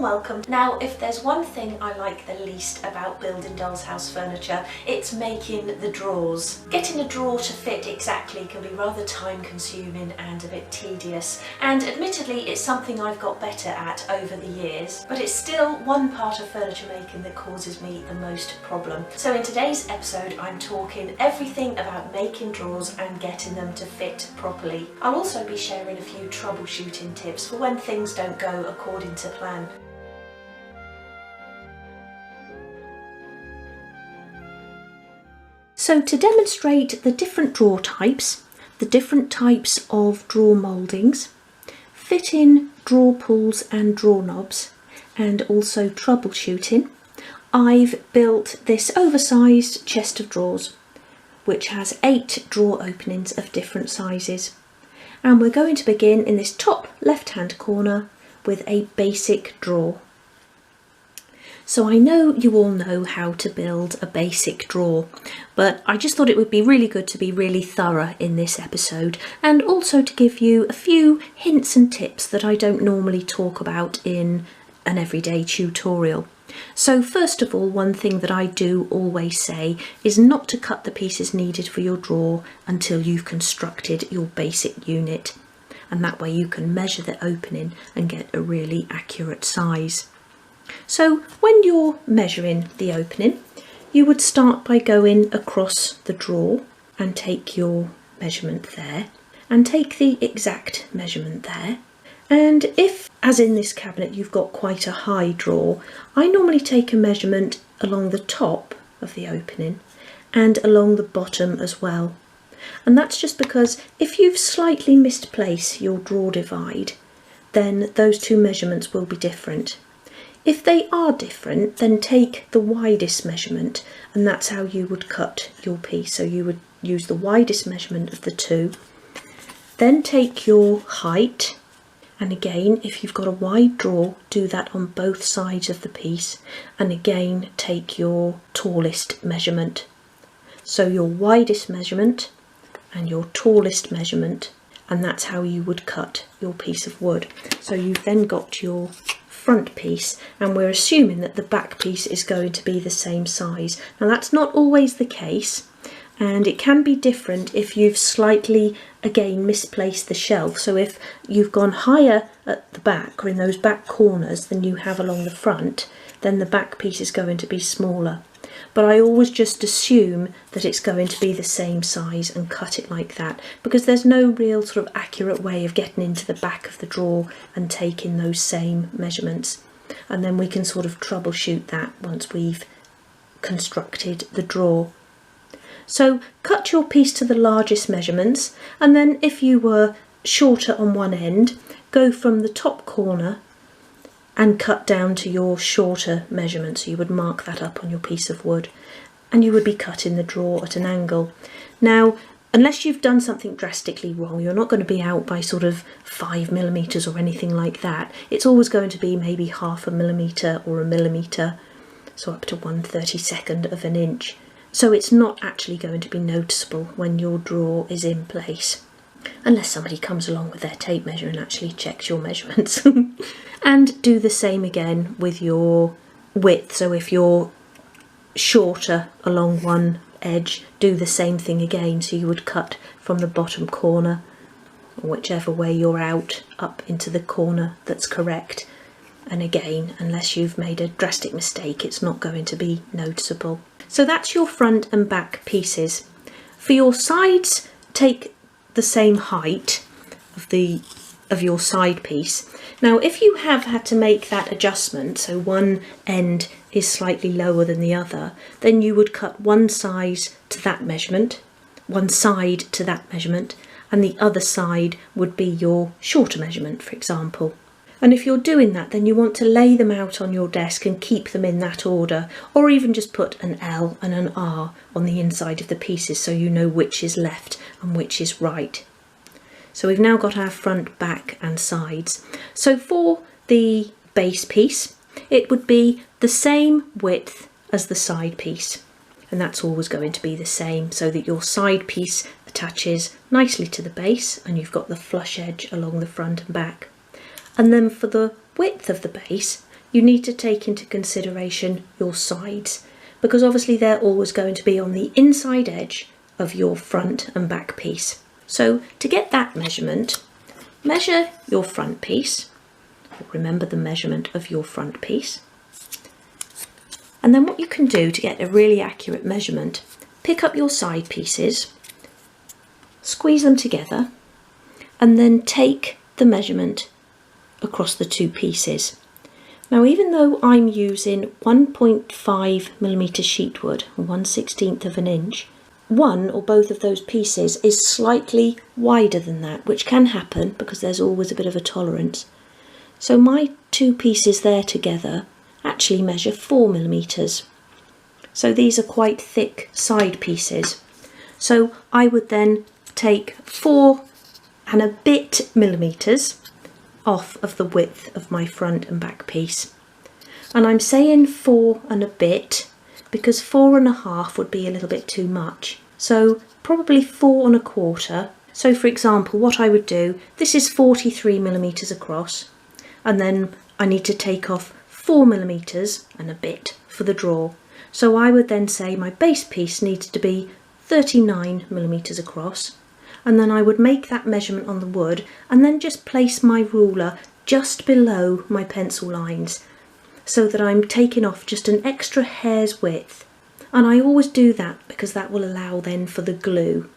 warm welcome. Now, if there's one thing I like the least about building doll's house furniture, it's making the drawers. Getting a drawer to fit exactly can be rather time consuming and a bit tedious, and admittedly it's something I've got better at over the years, but it's still one part of furniture making that causes me the most problem. So in today's episode I'm talking everything about making drawers and getting them to fit properly. I'll also be sharing a few troubleshooting tips for when things don't go according to plan. So to demonstrate the different drawer types, the different types of drawer mouldings, fitting drawer pulls and drawer knobs, and also troubleshooting, I've built this oversized chest of drawers which has 8 drawer openings of different sizes. And we're going to begin in this top left hand corner with a basic drawer. So I know you all know how to build a basic drawer, but I just thought it would be really good to be really thorough in this episode, and also to give you a few hints and tips that I don't normally talk about in an everyday tutorial. So first of all, one thing that I do always say is not to cut the pieces needed for your drawer until you've constructed your basic unit, and that way you can measure the opening and get a really accurate size. So when you're measuring the opening, you would start by going across the drawer and take your measurement there, and take the exact measurement there. And if, as in this cabinet, you've got quite a high drawer, I normally take a measurement along the top of the opening and along the bottom as well. And that's just because if you've slightly misplaced your drawer divide, then those two measurements will be different. If they are different, then take the widest measurement, and that's how you would cut your piece. So you would use the widest measurement of the two, then take your height. And again, if you've got a wide drawer, do that on both sides of the piece, and again take your tallest measurement. So your widest measurement and your tallest measurement, and that's how you would cut your piece of wood. So you've then got your front piece, and we're assuming that the back piece is going to be the same size. Now that's not always the case, and it can be different if you've slightly again misplaced the shelf. So if you've gone higher at the back or in those back corners than you have along the front, then the back piece is going to be smaller. But I always just assume that it's going to be the same size and cut it like that, because there's no real sort of accurate way of getting into the back of the drawer and taking those same measurements. And then we can sort of troubleshoot that once we've constructed the drawer. So cut your piece to the largest measurements, and then if you were shorter on one end, go from the top corner and cut down to your shorter measurement. So you would mark that up on your piece of wood, and you would be cutting the drawer at an angle. Now, unless you've done something drastically wrong, you're not going to be out by sort of 5mm or anything like that. It's always going to be maybe 0.5 millimetre or 1 millimetre, so up to 1/32 of an inch. So it's not actually going to be noticeable when your drawer is in place, unless somebody comes along with their tape measure and actually checks your measurements. And do the same again with your width. So if you're shorter along one edge, do the same thing again. So you would cut from the bottom corner, or whichever way you're out, up into the corner that's correct. And again, unless you've made a drastic mistake, it's not going to be noticeable. So that's your front and back pieces. For your sides, take the same height of your side piece. Now, if you have had to make that adjustment, so one end is slightly lower than the other, then you would cut one side to that measurement, and the other side would be your shorter measurement, for example. And if you're doing that, then you want to lay them out on your desk and keep them in that order, or even just put an L and an R on the inside of the pieces so you know which is left and which is right. So we've now got our front, back and sides. So for the base piece, it would be the same width as the side piece, and that's always going to be the same, so that your side piece attaches nicely to the base and you've got the flush edge along the front and back. And then for the width of the base, you need to take into consideration your sides, because obviously they're always going to be on the inside edge of your front and back piece. So to get that measurement, measure your front piece, remember the measurement of your front piece, and then what you can do to get a really accurate measurement, pick up your side pieces, squeeze them together, and then take the measurement across the two pieces. Now, even though I'm using 1.5mm sheet wood, 1/16 of an inch, one or both of those pieces is slightly wider than that, which can happen because there's always a bit of a tolerance. So my two pieces there together actually measure 4mm. So these are quite thick side pieces. So I would then take 4 and a bit millimeters off of the width of my front and back piece. And I'm saying 4 and a bit because 4.5 would be a little bit too much. So probably 4 1/4. So for example, what I would do, this is 43mm across, and then I need to take off 4mm and a bit for the draw. So I would then say my base piece needs to be 39mm across, and then I would make that measurement on the wood and then just place my ruler just below my pencil lines so that I'm taking off just an extra hair's width. And I always do that because that will allow then for the glue.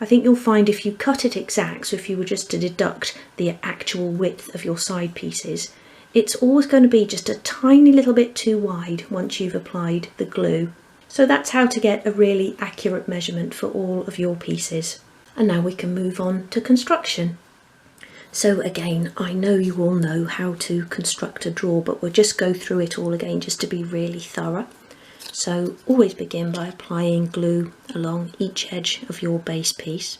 I think you'll find if you cut it exact, so if you were just to deduct the actual width of your side pieces, it's always going to be just a tiny little bit too wide once you've applied the glue. So that's how to get a really accurate measurement for all of your pieces. And now we can move on to construction. So again, I know you all know how to construct a drawer, but we'll just go through it all again just to be really thorough. So always begin by applying glue along each edge of your base piece.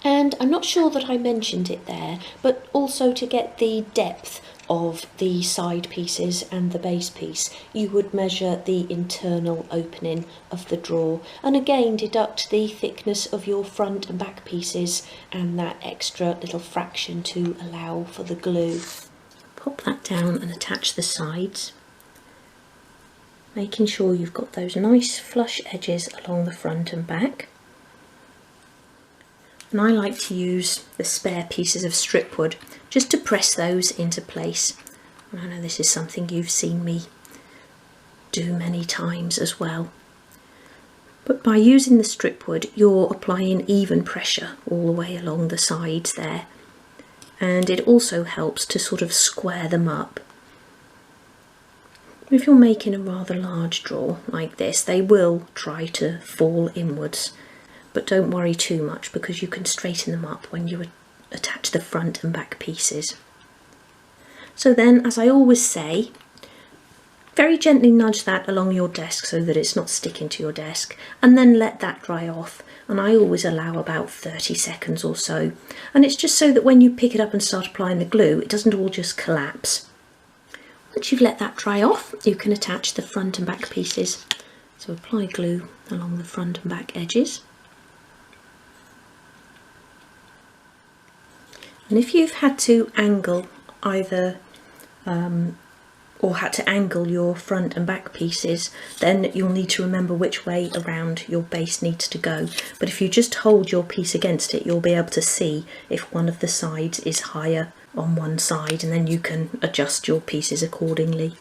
And I'm not sure that I mentioned it there, but also to get the depth of the side pieces and the base piece, you would measure the internal opening of the drawer, and again deduct the thickness of your front and back pieces and that extra little fraction to allow for the glue. Pop that down and attach the sides, making sure you've got those nice flush edges along the front and back. And I like to use the spare pieces of strip wood just to press those into place. And I know this is something you've seen me do many times as well. But by using the strip wood, you're applying even pressure all the way along the sides there. And it also helps to sort of square them up. If you're making a rather large drawer like this, they will try to fall inwards. But don't worry too much because you can straighten them up when you attach the front and back pieces. So then, as I always say, very gently nudge that along your desk so that it's not sticking to your desk, and then let that dry off. And I always allow about 30 seconds or so. And it's just so that when you pick it up and start applying the glue, it doesn't all just collapse. Once you've let that dry off, you can attach the front and back pieces. So apply glue along the front and back edges. And if you've had to angle either or had to angle your front and back pieces, then you'll need to remember which way around your base needs to go. But if you just hold your piece against it, you'll be able to see if one of the sides is higher on one side, and then you can adjust your pieces accordingly.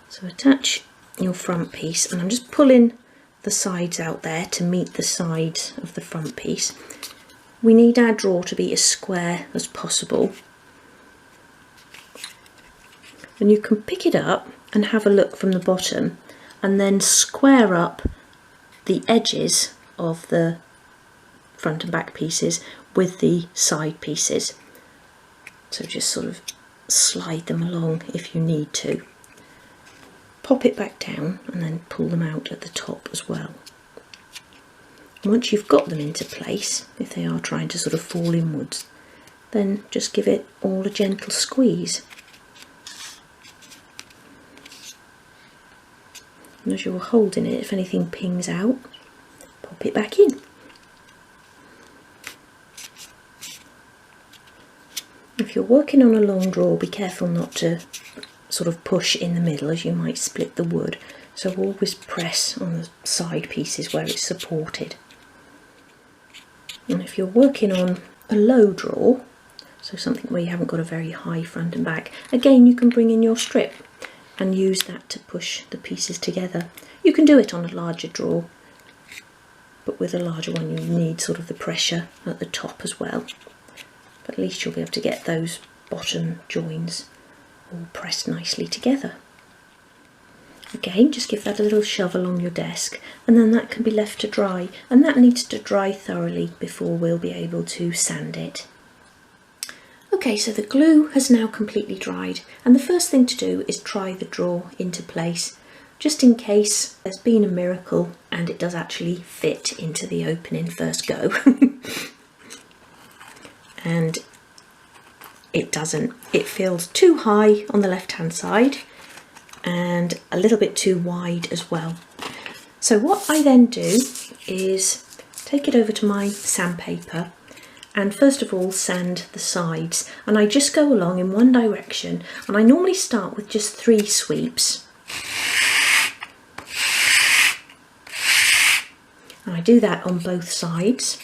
So attach your front piece, and I'm just pulling the sides out there to meet the sides of the front piece. We need our drawer to be as square as possible. And you can pick it up and have a look from the bottom and then square up the edges of the front and back pieces with the side pieces. So just sort of slide them along if you need to. Pop it back down and then pull them out at the top as well. Once you've got them into place, if they are trying to sort of fall inwards, then just give it all a gentle squeeze. And as you're holding it, if anything pings out, pop it back in. If you're working on a long drawer, be careful not to sort of push in the middle, as you might split the wood. So always press on the side pieces where it's supported. And if you're working on a low drawer, so something where you haven't got a very high front and back, again you can bring in your strip and use that to push the pieces together. You can do it on a larger drawer, but with a larger one you need sort of the pressure at the top as well. But at least you'll be able to get those bottom joins all pressed nicely together. Again, just give that a little shove along your desk, and then that can be left to dry, and that needs to dry thoroughly before we'll be able to sand it. Okay, so the glue has now completely dried, and the first thing to do is try the drawer into place, just in case there's been a miracle and it does actually fit into the opening first go. And it doesn't. It feels too high on the left hand side and a little bit too wide as well. So what I then do is take it over to my sandpaper and first of all sand the sides, and I just go along in one direction, and I normally start with just 3 sweeps, and I do that on both sides.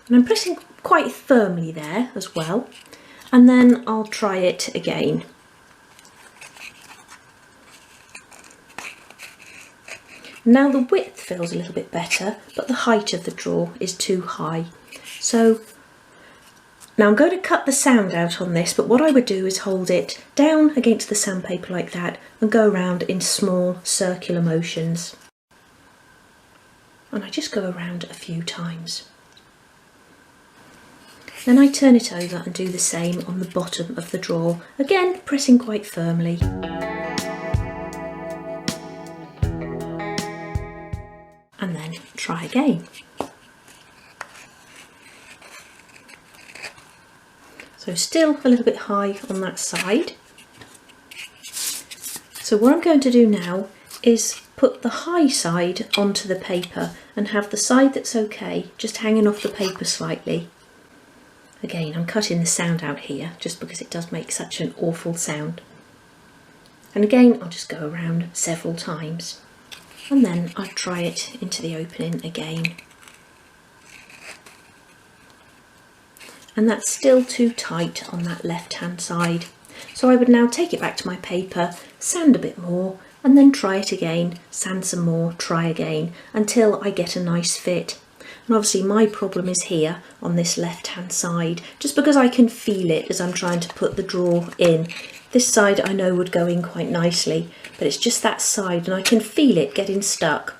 And I'm pressing quite firmly there as well, and then I'll try it again. Now the width feels a little bit better, but the height of the drawer is too high. So now I'm going to cut the sound out on this, but what I would do is hold it down against the sandpaper like that and go around in small circular motions. And I just go around a few times. Then I turn it over and do the same on the bottom of the drawer, again pressing quite firmly. And then try again. So still a little bit high on that side. So what I'm going to do now is put the high side onto the paper and have the side that's okay just hanging off the paper slightly. Again, I'm cutting the sound out here just because it does make such an awful sound. And again, I'll just go around several times. And then I'll try it into the opening again. And that's still too tight on that left hand side. So I would now take it back to my paper, sand a bit more, and then try it again, sand some more, try again, until I get a nice fit. And obviously my problem is here on this left hand side, just because I can feel it as I'm trying to put the drawer in. This side I know would go in quite nicely, but it's just that side and I can feel it getting stuck.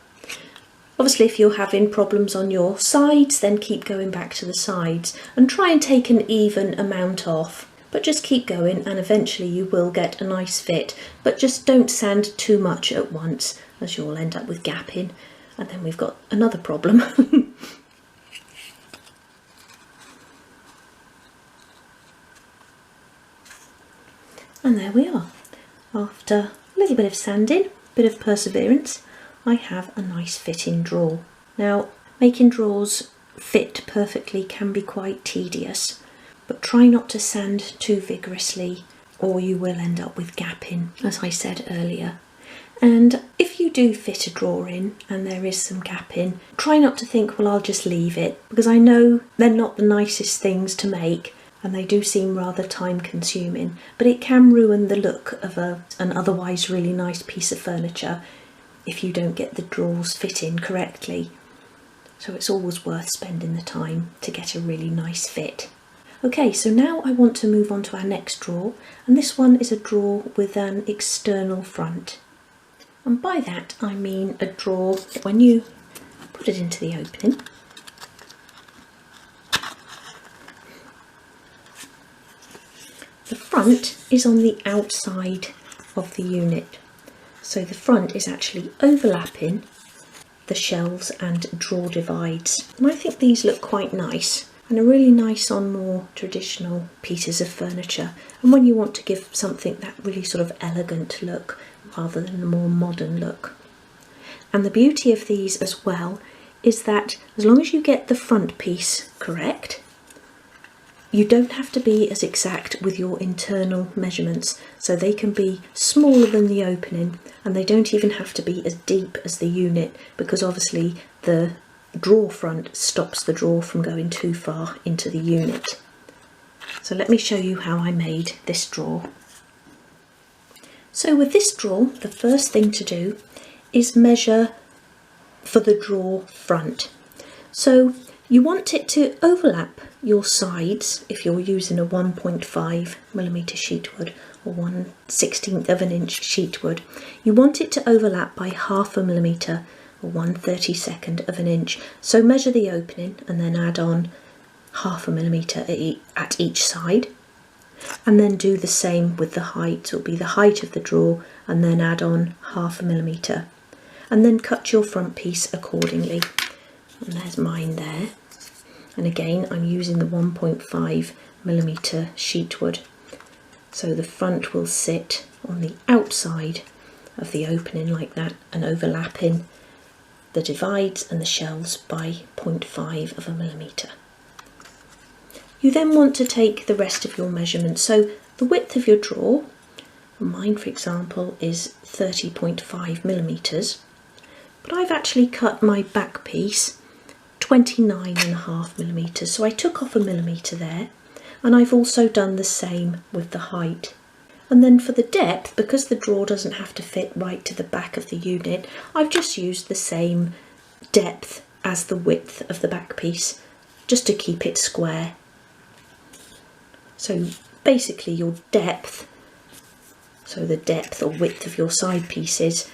Obviously if you're having problems on your sides, then keep going back to the sides and try and take an even amount off. But just keep going and eventually you will get a nice fit. But just don't sand too much at once, as you'll end up with gapping. And then we've got another problem. And there we are. After a little bit of sanding, a bit of perseverance, I have a nice fitting drawer. Now, making drawers fit perfectly can be quite tedious, but try not to sand too vigorously or you will end up with gapping, as I said earlier. And if you do fit a drawer in and there is some gapping, try not to think, well, I'll just leave it, because I know they're not the nicest things to make and they do seem rather time consuming, but it can ruin the look of an otherwise really nice piece of furniture if you don't get the drawers fitting correctly. So it's always worth spending the time to get a really nice fit. Okay, so now I want to move on to our next drawer, and this one is a drawer with an external front. And by that I mean a drawer that when you put it into the opening, the front is on the outside of the unit. So the front is actually overlapping the shelves and drawer divides. And I think these look quite nice and are really nice on more traditional pieces of furniture. And when you want to give something that really sort of elegant look rather than a more modern look. And the beauty of these as well is that as long as you get the front piece correct, you don't have to be as exact with your internal measurements, so they can be smaller than the opening, and they don't even have to be as deep as the unit, because obviously the drawer front stops the drawer from going too far into the unit. So let me show you how I made this drawer. So with this drawer, the first thing to do is measure for the drawer front. So you want it to overlap your sides if you're using a 1.5mm sheet wood or 1/16 of an inch sheet wood. You want it to overlap by 0.5 millimetre or 1/32 of an inch. So measure the opening and then add on 0.5 millimetre at each side, and then do the same with the height. It'll be the height of the drawer and then add on 0.5 millimetre, and then cut your front piece accordingly. And there's mine there, and again I'm using the 1.5mm sheet wood, so the front will sit on the outside of the opening like that and overlapping the divides and the shelves by 0.5 of a millimetre. You then want to take the rest of your measurements. So the width of your drawer, mine for example is 30.5 millimetres, but I've actually cut my back piece 29.5 millimetres, so I took off a millimetre there, and I've also done the same with the height. And then for the depth, because the drawer doesn't have to fit right to the back of the unit, I've just used the same depth as the width of the back piece, just to keep it square. So basically your depth, so the depth or width of your side pieces,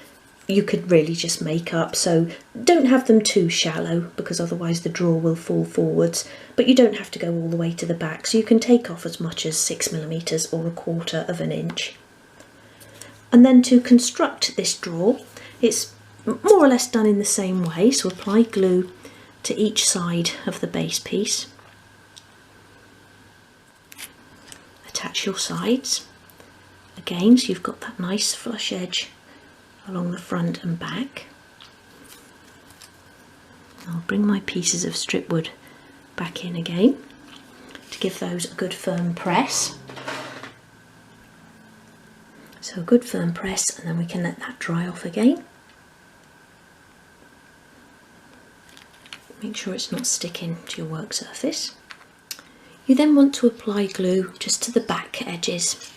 you could really just make up. So don't have them too shallow, because otherwise the drawer will fall forwards, but you don't have to go all the way to the back, so you can take off as much as 6 millimetres or 1/4 of an inch. And then to construct this drawer, it's more or less done in the same way. So apply glue to each side of the base piece, attach your sides again so you've got that nice flush edge along the front and back. I'll bring my pieces of strip wood back in again to give those a good firm press. So a good firm press, and then we can let that dry off again. Make sure it's not sticking to your work surface. You then want to apply glue just to the back edges.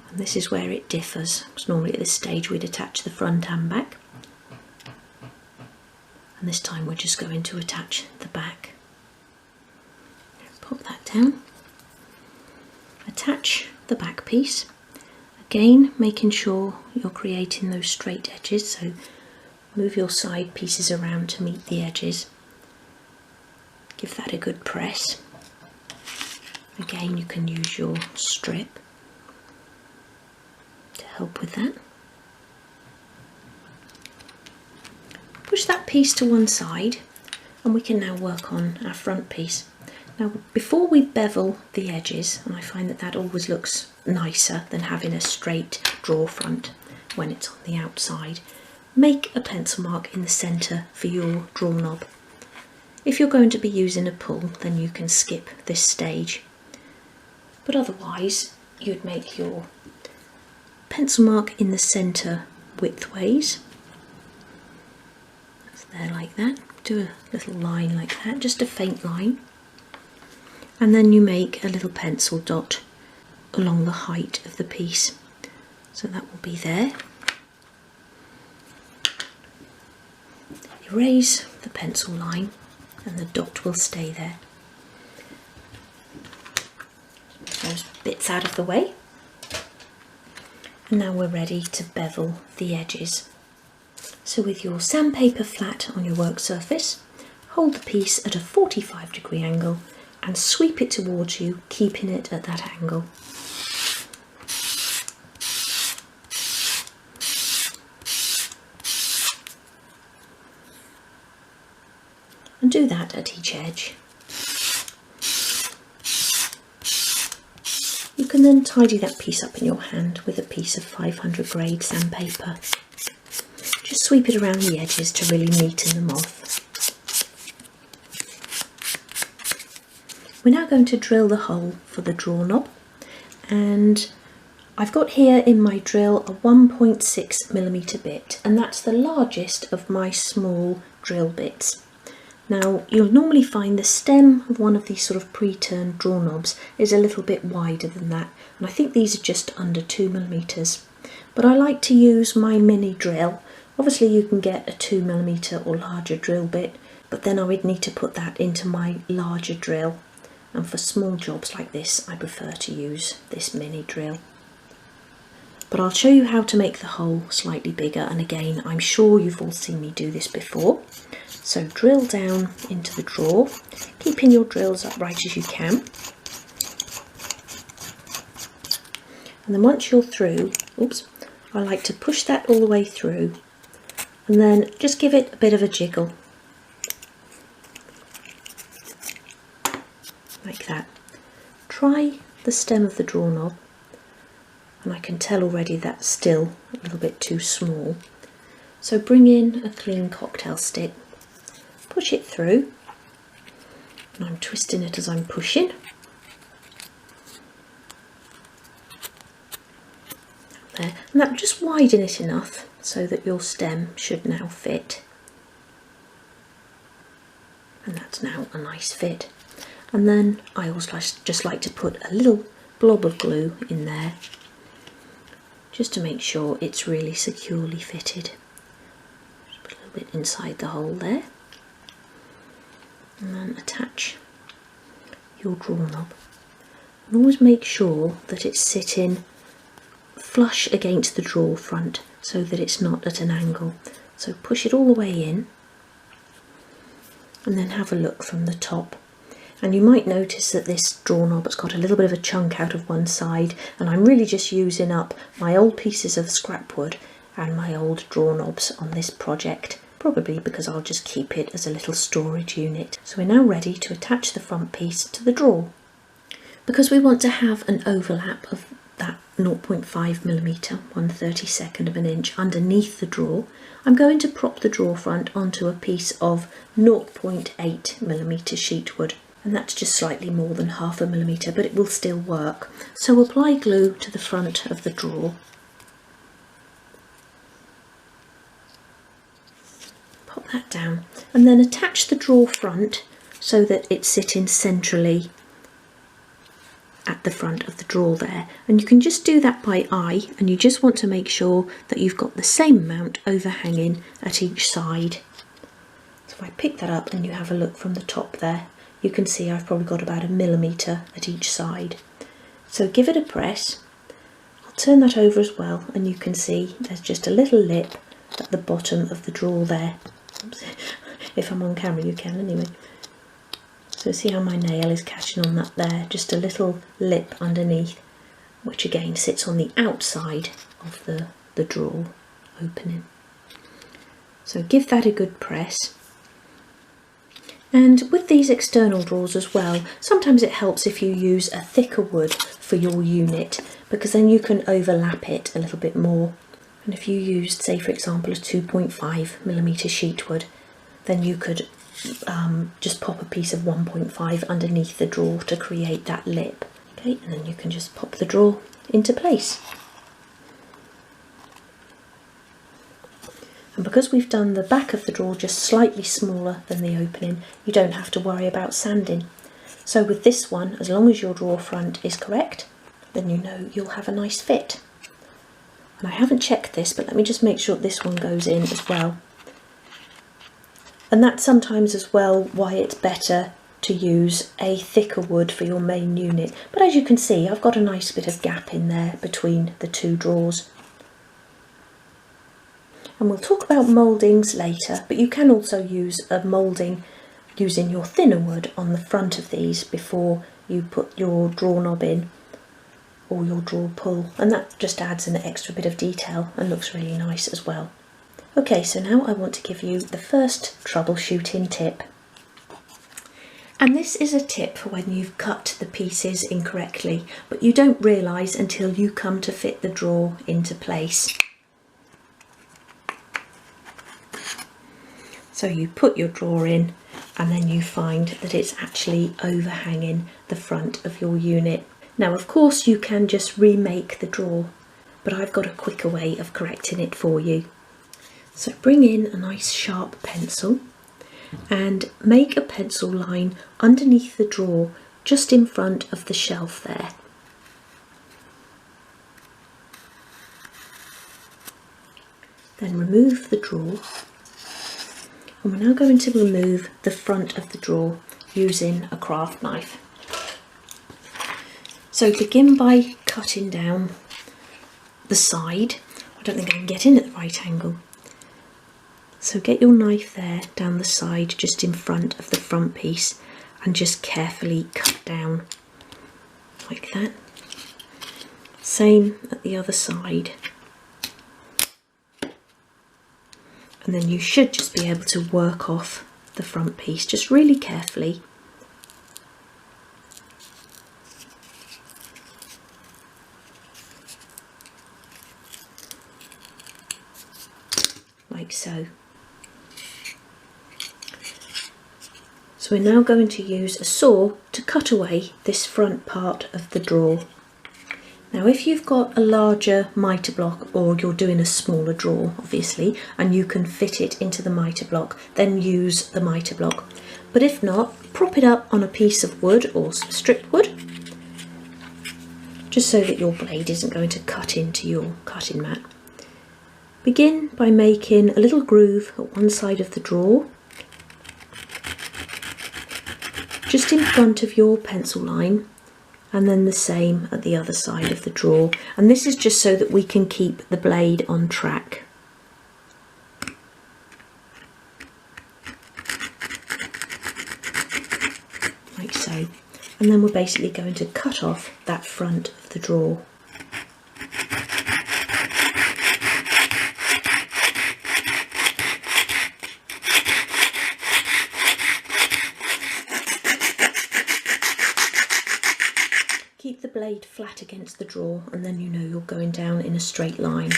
And this is where it differs, because normally at this stage we'd attach the front and back. And this time we're just going to attach the back. Pop that down. Attach the back piece. Again, making sure you're creating those straight edges, so move your side pieces around to meet the edges. Give that a good press. Again, you can use your strip to help with that. Push that piece to one side, and we can now work on our front piece. Now, before we bevel the edges, and I find that that always looks nicer than having a straight drawer front when it's on the outside, make a pencil mark in the centre for your drawer knob. If you're going to be using a pull, then you can skip this stage, but otherwise you'd make your pencil mark in the centre widthways. That's there like that. Do a little line like that, just a faint line, and then you make a little pencil dot along the height of the piece, so that will be there. Erase the pencil line and the dot will stay there. Those bits out of the way, and now we're ready to bevel the edges. So with your sandpaper flat on your work surface, hold the piece at a 45-degree angle and sweep it towards you, keeping it at that angle. And do that at each edge. You can then tidy that piece up in your hand with a piece of 500 grade sandpaper. Just sweep it around the edges to really neaten them off. We're now going to drill the hole for the draw knob, and I've got here in my drill a 1.6mm bit, and that's the largest of my small drill bits. Now you'll normally find the stem of one of these sort of pre-turned draw knobs is a little bit wider than that, and I think these are just under 2mm. But I like to use my mini drill. Obviously you can get a 2mm or larger drill bit, but then I would need to put that into my larger drill. And for small jobs like this, I prefer to use this mini drill. But I'll show you how to make the hole slightly bigger, and again, I'm sure you've all seen me do this before. So drill down into the drawer, keeping your drills upright as you can. And then once you're through, I like to push that all the way through, and then just give it a bit of a jiggle. Like that. Try the stem of the draw knob, and I can tell already that's still a little bit too small. So bring in a clean cocktail stick, push it through, and I'm twisting it as I'm pushing. There, and that just widen it enough so that your stem should now fit. And that's now a nice fit. And then I also just like to put a little blob of glue in there, just to make sure it's really securely fitted. Just put a little bit inside the hole there. And then attach your draw knob. And always make sure that it's sitting flush against the drawer front so that it's not at an angle. So push it all the way in, and then have a look from the top. And you might notice that this draw knob has got a little bit of a chunk out of one side, and I'm really just using up my old pieces of scrap wood and my old draw knobs on this project, probably because I'll just keep it as a little storage unit. So we're now ready to attach the front piece to the drawer. Because we want to have an overlap of that 0.5mm, 1/32 of an inch underneath the drawer, I'm going to prop the drawer front onto a piece of 0.8mm sheet wood. And that's just slightly more than 0.5mm, but it will still work. So apply glue to the front of the drawer. Pop that down, and then attach the drawer front so that it's sitting centrally at the front of the drawer there. And you can just do that by eye, and you just want to make sure that you've got the same amount overhanging at each side. So if I pick that up and you have a look from the top there, you can see I've probably got about 1mm at each side. So give it a press. I'll turn that over as well, and you can see there's just a little lip at the bottom of the drawer there. Oops. If I'm on camera you can anyway. So see how my nail is catching on that there, just a little lip underneath, which again sits on the outside of the drawer opening. So give that a good press. And with these external drawers as well, sometimes it helps if you use a thicker wood for your unit, because then you can overlap it a little bit more. And if you used, say for example, a 2.5mm sheet wood, then you could just pop a piece of 1.5 underneath the drawer to create that lip. Okay, and then you can just pop the drawer into place. And because we've done the back of the drawer just slightly smaller than the opening, you don't have to worry about sanding. So with this one, as long as your drawer front is correct, then you know you'll have a nice fit. And I haven't checked this, but let me just make sure this one goes in as well. And that's sometimes as well why it's better to use a thicker wood for your main unit. But as you can see, I've got a nice bit of gap in there between the two drawers. And we'll talk about mouldings later, but you can also use a moulding using your thinner wood on the front of these before you put your draw knob in or your draw pull, and that just adds an extra bit of detail and looks really nice as well. Okay, so now I want to give you the first troubleshooting tip. And this is a tip for when you've cut the pieces incorrectly, but you don't realise until you come to fit the drawer into place. So you put your drawer in and then you find that it's actually overhanging the front of your unit. Now of course you can just remake the drawer, but I've got a quicker way of correcting it for you. So bring in a nice sharp pencil and make a pencil line underneath the drawer just in front of the shelf there. Then remove the drawer, and we're now going to remove the front of the drawer using a craft knife. So begin by cutting down the side. I don't think I can get in at the right angle. So get your knife there down the side just in front of the front piece and just carefully cut down like that. Same at the other side. And then you should just be able to work off the front piece just really carefully. Like so. So we're now going to use a saw to cut away this front part of the drawer. Now if you've got a larger mitre block, or you're doing a smaller drawer obviously, and you can fit it into the mitre block, then use the mitre block. But if not, prop it up on a piece of wood or some stripped wood, just so that your blade isn't going to cut into your cutting mat. Begin by making a little groove at one side of the drawer, just in front of your pencil line, and then the same at the other side of the drawer. And this is just so that we can keep the blade on track. Like so. And then we're basically going to cut off that front of the drawer. Keep the blade flat against the drawer, and then you know you're going down in a straight line.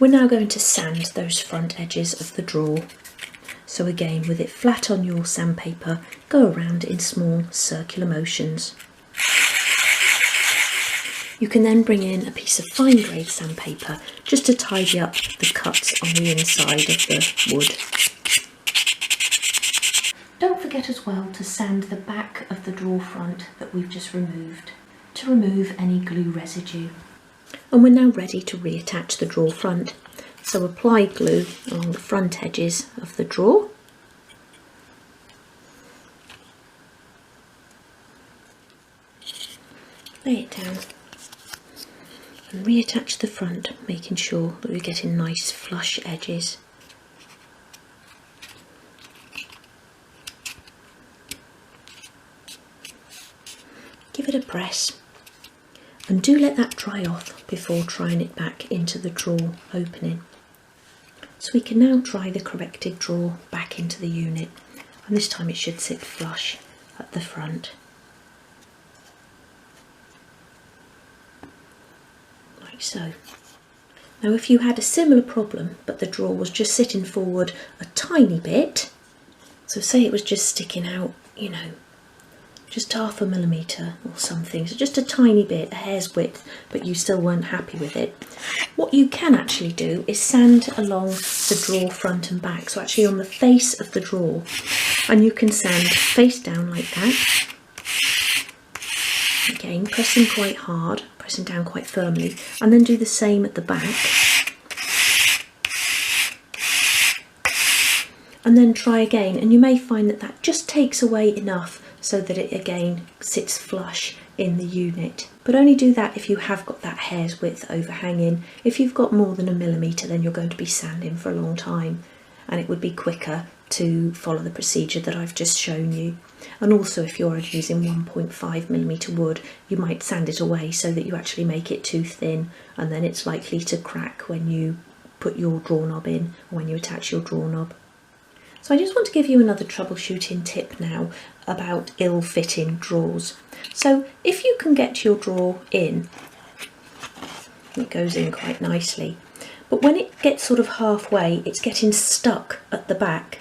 We're now going to sand those front edges of the drawer. So again, with it flat on your sandpaper, go around in small circular motions. You can then bring in a piece of fine grade sandpaper just to tidy up the cuts on the inside of the wood. Don't forget as well to sand the back of the drawer front that we've just removed to remove any glue residue. And we're now ready to reattach the drawer front. So apply glue along the front edges of the drawer. Lay it down and reattach the front, making sure that we're getting nice flush edges. Give it a press, and do let that dry off before trying it back into the drawer opening. So we can now try the corrected drawer back into the unit, and this time it should sit flush at the front. Like so. Now if you had a similar problem but the drawer was just sitting forward a tiny bit, so say it was just sticking out, you know, just 0.5 millimetre or something, so just a tiny bit, a hair's width, but you still weren't happy with it. What you can actually do is sand along the drawer front and back, so actually on the face of the drawer, and you can sand face down like that. Again, pressing quite hard, pressing down quite firmly, and then do the same at the back. And then try again, and you may find that that just takes away enough so that it again sits flush in the unit. But only do that if you have got that hair's width overhanging. If you've got more than 1 millimetre, then you're going to be sanding for a long time, and it would be quicker to follow the procedure that I've just shown you. And also if you're using 1.5 millimetre wood, you might sand it away so that you actually make it too thin, and then it's likely to crack when you put your drawer knob in, or when you attach your drawer knob. So I just want to give you another troubleshooting tip now about ill-fitting drawers. So if you can get your drawer in, it goes in quite nicely, but when it gets sort of halfway, it's getting stuck at the back.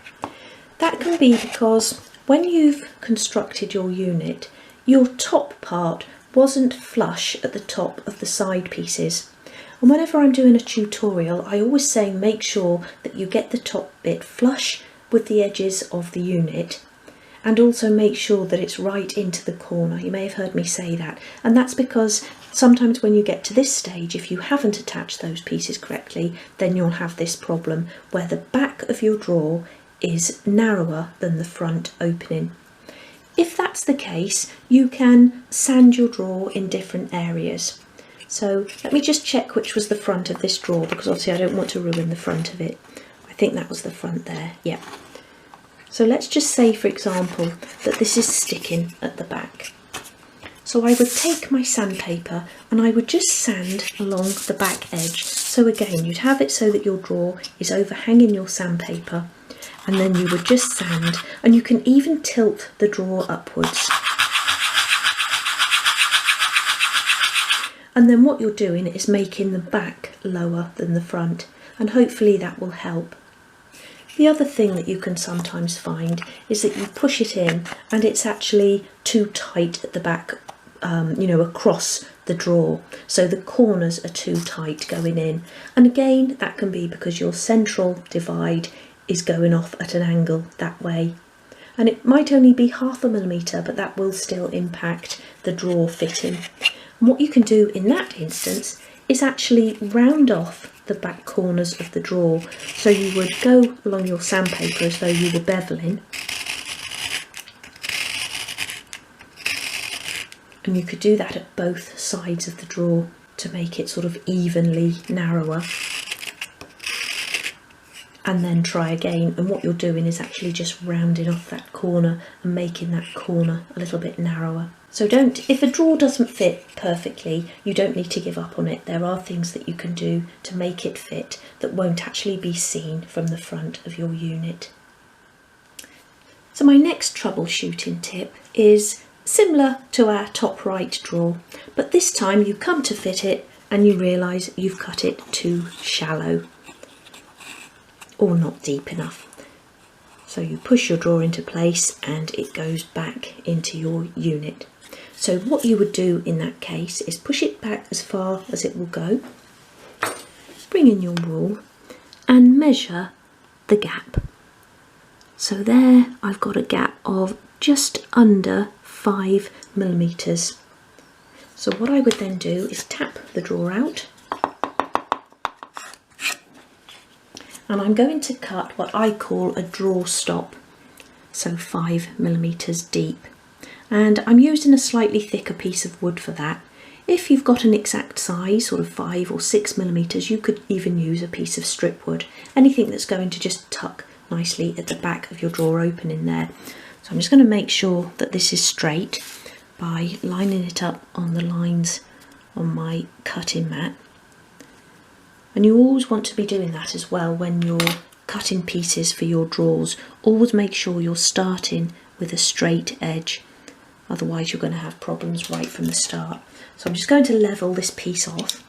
That can be because when you've constructed your unit, your top part wasn't flush at the top of the side pieces. And whenever I'm doing a tutorial, I always say make sure that you get the top bit flush with the edges of the unit, and also make sure that it's right into the corner. You may have heard me say that, and that's because sometimes when you get to this stage, if you haven't attached those pieces correctly, then you'll have this problem where the back of your drawer is narrower than the front opening. If that's the case, you can sand your drawer in different areas. So let me just check which was the front of this drawer, because obviously I don't want to ruin the front of it. I think that was the front there, yeah. So let's just say, for example, that this is sticking at the back. So I would take my sandpaper and I would just sand along the back edge. So again, you'd have it so that your drawer is overhanging your sandpaper, and then you would just sand, and you can even tilt the drawer upwards. And then what you're doing is making the back lower than the front, and hopefully that will help. The other thing that you can sometimes find is that you push it in and it's actually too tight at the back, across the drawer. So the corners are too tight going in. And again, that can be because your central divide is going off at an angle that way. And it might only be 0.5 mm, but that will still impact the drawer fitting. And what you can do in that instance is actually round off the back corners of the drawer. So you would go along your sandpaper as though you were beveling, and you could do that at both sides of the drawer to make it sort of evenly narrower, and then try again. And what you're doing is actually just rounding off that corner and making that corner a little bit narrower. So if a drawer doesn't fit perfectly, you don't need to give up on it. There are things that you can do to make it fit that won't actually be seen from the front of your unit. So my next troubleshooting tip is similar to our top right drawer, but this time you come to fit it and you realise you've cut it too shallow or not deep enough. So you push your drawer into place and it goes back into your unit. So what you would do in that case is push it back as far as it will go, bring in your rule and measure the gap. So there I've got a gap of just under 5 mm. So what I would then do is tap the drawer out, and I'm going to cut what I call a drawer stop, so 5 mm deep. And I'm using a slightly thicker piece of wood for that. If you've got an exact size, sort of 5 or 6 mm, you could even use a piece of strip wood, anything that's going to just tuck nicely at the back of your drawer opening there. So I'm just going to make sure that this is straight by lining it up on the lines on my cutting mat. And you always want to be doing that as well when you're cutting pieces for your drawers. Always make sure you're starting with a straight edge. Otherwise you're going to have problems right from the start. So I'm just going to level this piece off.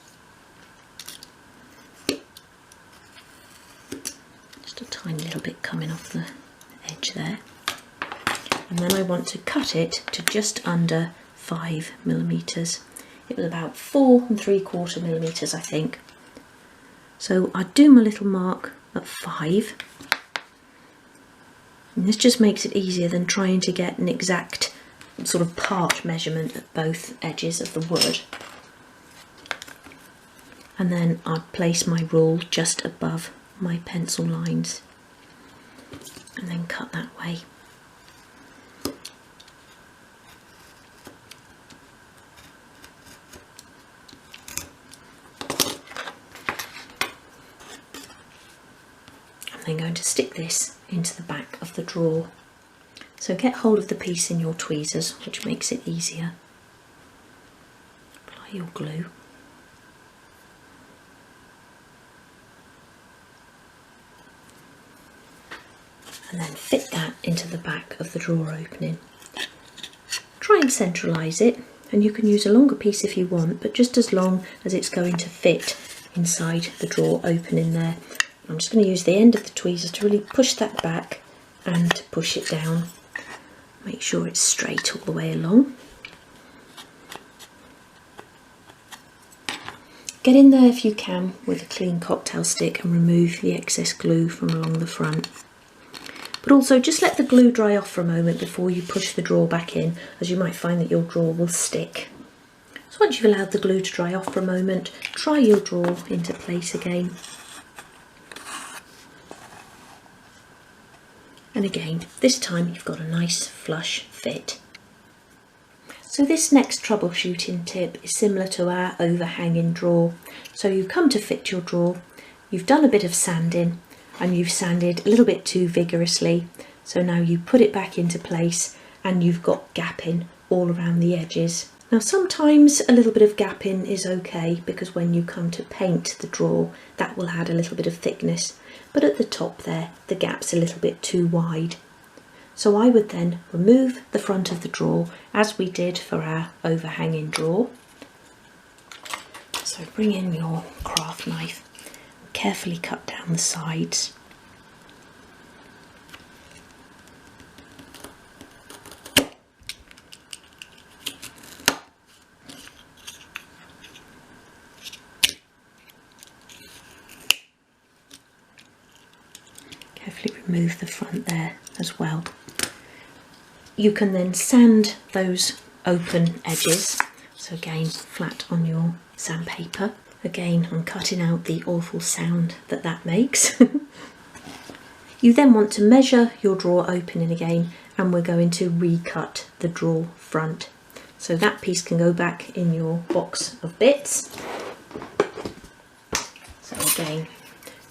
Just a tiny little bit coming off the edge there. And then I want to cut it to just under 5 mm. It was about 4 3/4 mm, I think. So I do my little mark at 5. And this just makes it easier than trying to get an exact sort of part measurement at both edges of the wood. And then I'd place my rule just above my pencil lines and then cut that way. I'm then going to stick this into the back of the drawer. So get hold of the piece in your tweezers, which makes it easier. Apply your glue. And then fit that into the back of the drawer opening. Try and centralise it, and you can use a longer piece if you want, but just as long as it's going to fit inside the drawer opening there. I'm just going to use the end of the tweezers to really push that back and push it down. Make sure it's straight all the way along. Get in there if you can with a clean cocktail stick and remove the excess glue from along the front. But also just let the glue dry off for a moment before you push the drawer back in, as you might find that your drawer will stick. So once you've allowed the glue to dry off for a moment, try your drawer into place again. And again, this time you've got a nice flush fit. So this next troubleshooting tip is similar to our overhanging drawer. So you come to fit your drawer, you've done a bit of sanding and you've sanded a little bit too vigorously. So now you put it back into place and you've got gapping all around the edges. Now sometimes a little bit of gapping is okay, because when you come to paint the drawer, that will add a little bit of thickness. But at the top there, the gap's a little bit too wide. So I would then remove the front of the drawer as we did for our overhanging drawer. So bring in your craft knife, carefully cut down the sides. Carefully remove the front there as well. You can then sand those open edges, so again flat on your sandpaper. Again, I'm cutting out the awful sound that that makes. You then want to measure your drawer opening again, and we're going to recut the drawer front. So that piece can go back in your box of bits. So again,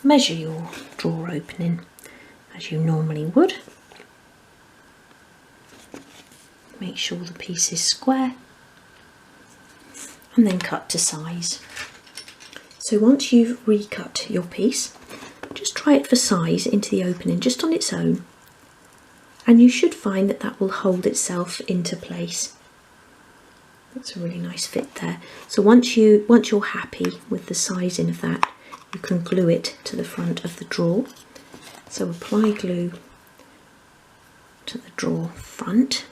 measure your drawer opening as you normally would. Make sure the piece is square and then cut to size. So once you've recut your piece, just try it for size into the opening just on its own, and you should find that that will hold itself into place. That's a really nice fit there. So once you're happy with the sizing of that, you can glue it to the front of the drawer. So apply glue to the drawer front,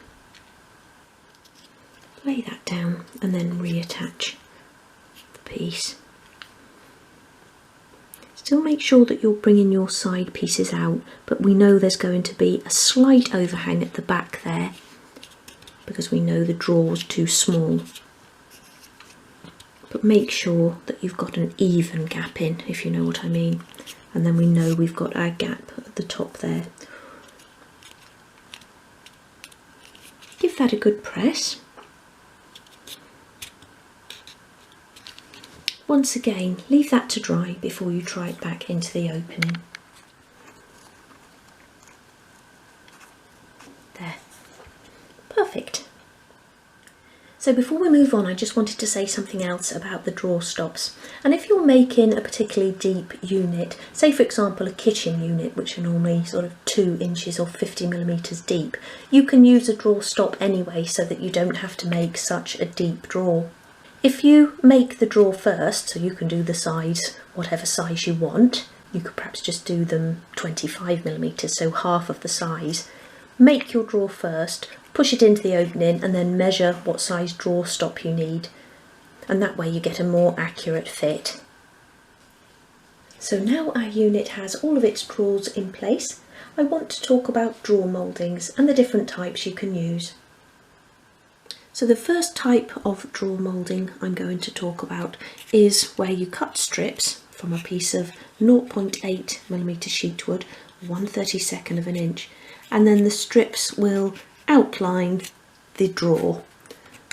lay that down and then reattach the piece. Still make sure that you're bringing your side pieces out, but we know there's going to be a slight overhang at the back there because we know the drawer's too small. But make sure that you've got an even gap in, if you know what I mean. And then we know we've got our gap at the top there. Give that a good press. Once again, leave that to dry before you try it back into the opening. There. Perfect. So before we move on, I just wanted to say something else about the drawer stops. And if you're making a particularly deep unit, say for example a kitchen unit, which are normally sort of 2 inches or 50mm deep, you can use a drawer stop anyway so that you don't have to make such a deep drawer. If you make the drawer first, so you can do the sides, whatever size you want, you could perhaps just do them 25mm, so half of the size. Make your drawer first, push it into the opening and then measure what size drawer stop you need. And that way you get a more accurate fit. So now our unit has all of its drawers in place, I want to talk about drawer mouldings and the different types you can use. So the first type of drawer moulding I'm going to talk about is where you cut strips from a piece of 0.8mm sheet wood, 1/32 of an inch, and then the strips will outline the drawer.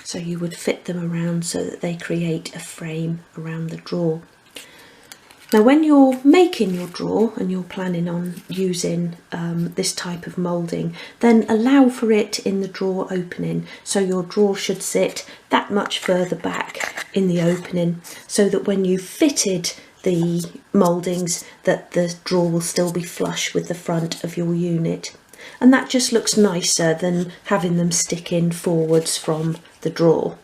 So you would fit them around so that they create a frame around the drawer. Now when you're making your drawer and you're planning on using this type of moulding, then allow for it in the drawer opening. So your drawer should sit that much further back in the opening so that when you fitted the mouldings that the drawer will still be flush with the front of your unit. And that just looks nicer than having them stick in forwards from the drawer.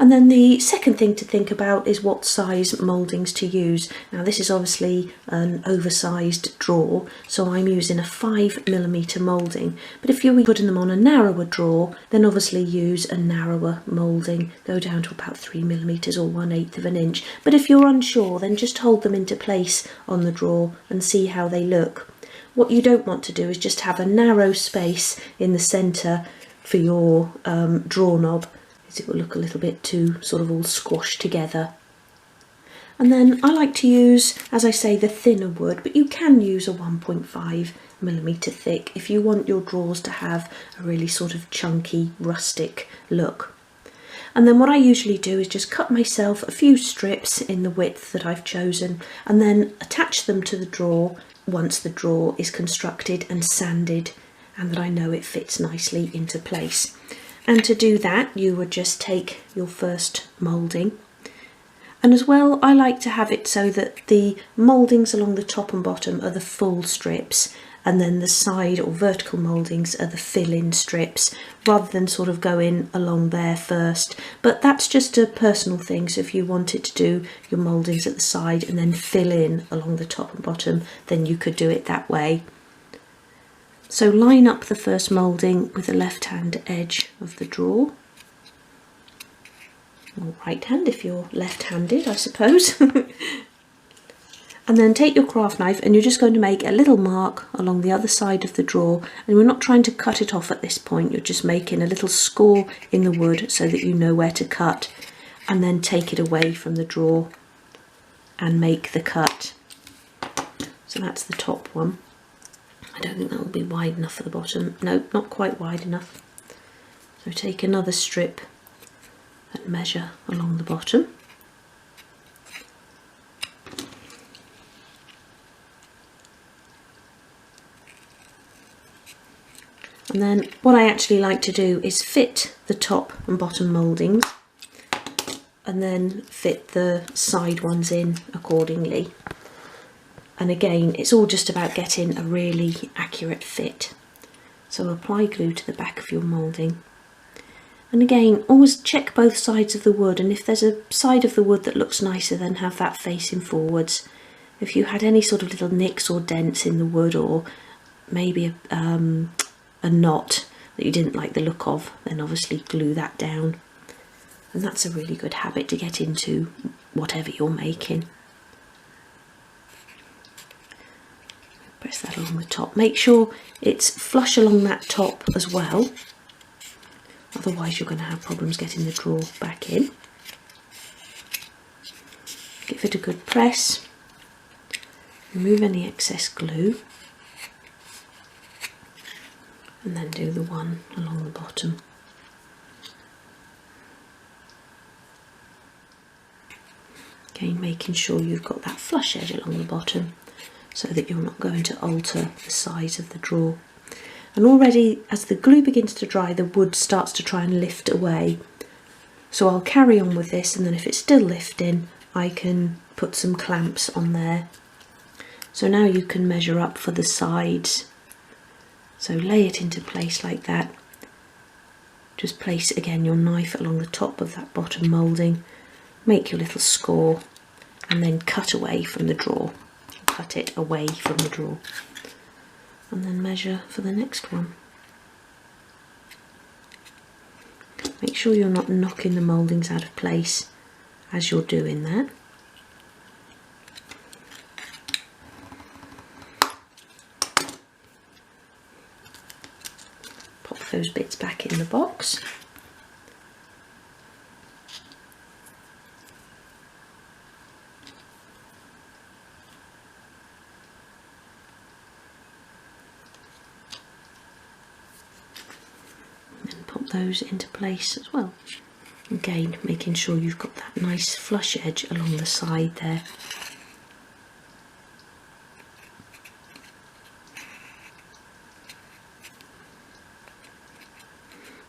And then the second thing to think about is what size mouldings to use. Now this is obviously an oversized drawer, so I'm using a 5mm moulding, but if you were putting them on a narrower drawer, then obviously use a narrower moulding, go down to about 3mm or 1/8 of an inch. But if you're unsure, then just hold them into place on the drawer and see how they look. What you don't want to do is just have a narrow space in the centre for your drawer knob, as it will look a little bit too sort of all squashed together. And then I like to use, as I say, the thinner wood, but you can use a 1.5mm thick if you want your drawers to have a really sort of chunky, rustic look. And then what I usually do is just cut myself a few strips in the width that I've chosen and then attach them to the drawer once the drawer is constructed and sanded and that I know it fits nicely into place. And to do that, you would just take your first moulding. And as well, I like to have it so that the mouldings along the top and bottom are the full strips, and then the side or vertical mouldings are the fill-in strips, rather than sort of going along there first. But that's just a personal thing, so if you wanted to do your mouldings at the side and then fill in along the top and bottom, then you could do it that way. So line up the first moulding with the left-hand edge of the drawer, or right hand if you're left-handed, I suppose. And then take your craft knife and you're just going to make a little mark along the other side of the drawer, and we're not trying to cut it off at this point, you're just making a little score in the wood so that you know where to cut, and then take it away from the drawer and make the cut. So that's the top one. I don't think that will be wide enough for the bottom. No, not quite wide enough. So take another strip and measure along the bottom. And then what I actually like to do is fit the top and bottom mouldings and then fit the side ones in accordingly. And again, it's all just about getting a really accurate fit. So apply glue to the back of your moulding. And again, always check both sides of the wood, and if there's a side of the wood that looks nicer, then have that facing forwards. If you had any sort of little nicks or dents in the wood, or maybe a knot that you didn't like the look of, then obviously glue that down. And that's a really good habit to get into whatever you're making. Press that along the top. Make sure it's flush along that top as well, otherwise you're going to have problems getting the drawer back in. Give it a good press, remove any excess glue, and then do the one along the bottom. Again, making sure you've got that flush edge along the bottom so that you're not going to alter the size of the drawer. And already as the glue begins to dry, the wood starts to try and lift away. So I'll carry on with this, and then if it's still lifting, I can put some clamps on there. So now you can measure up for the sides. So lay it into place like that. Just place again your knife along the top of that bottom moulding, make your little score, and then cut away from the drawer. Cut it away from the drawer. And then measure for the next one. Make sure you're not knocking the mouldings out of place as you're doing that. Pop those bits back in the box. Those into place as well. Again, making sure you've got that nice flush edge along the side there.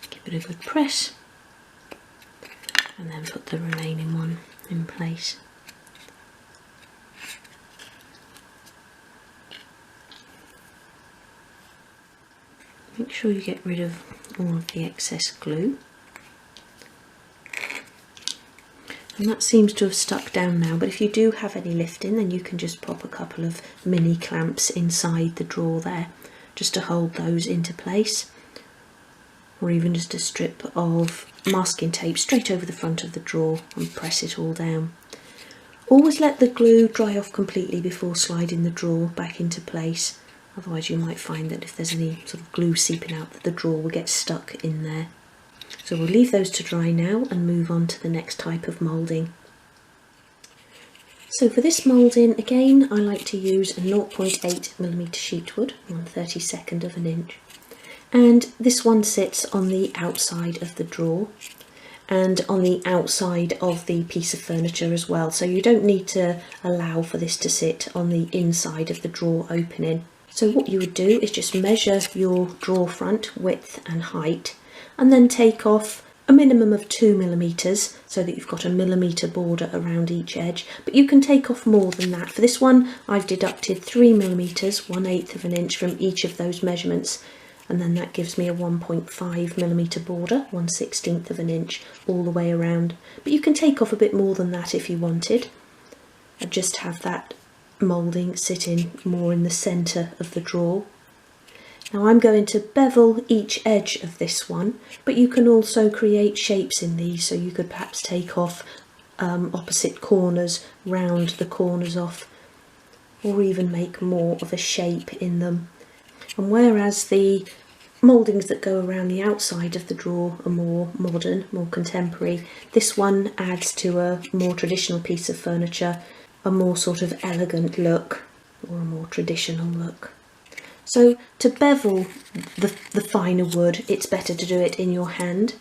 Give it a good press and then put the remaining one in place. Make sure you get rid of all of the excess glue. And that seems to have stuck down now, but if you do have any lifting, then you can just pop a couple of mini clamps inside the drawer there, just to hold those into place. Or even just a strip of masking tape straight over the front of the drawer and press it all down. Always let the glue dry off completely before sliding the drawer back into place, otherwise you might find that if there's any sort of glue seeping out, that the drawer will get stuck in there. So we'll leave those to dry now and move on to the next type of moulding. So for this moulding, again, I like to use a 0.8mm sheet wood, 1/32 of an inch. And this one sits on the outside of the drawer and on the outside of the piece of furniture as well. So you don't need to allow for this to sit on the inside of the drawer opening. So what you would do is just measure your drawer front width and height, and then take off a minimum of 2mm so that you've got a millimetre border around each edge, but you can take off more than that. For this one I've deducted 3mm, 1/8 of an inch from each of those measurements, and then that gives me a 1.5mm border, 1/16 of an inch all the way around. But you can take off a bit more than that if you wanted, and just have that moulding sitting more in the centre of the drawer. Now I'm going to bevel each edge of this one, but you can also create shapes in these, so you could perhaps take off opposite corners, round the corners off, or even make more of a shape in them. And whereas the mouldings that go around the outside of the drawer are more modern, more contemporary, this one adds to a more traditional piece of furniture, a more sort of elegant look, or a more traditional look. So to bevel the finer wood, it's better to do it in your hand,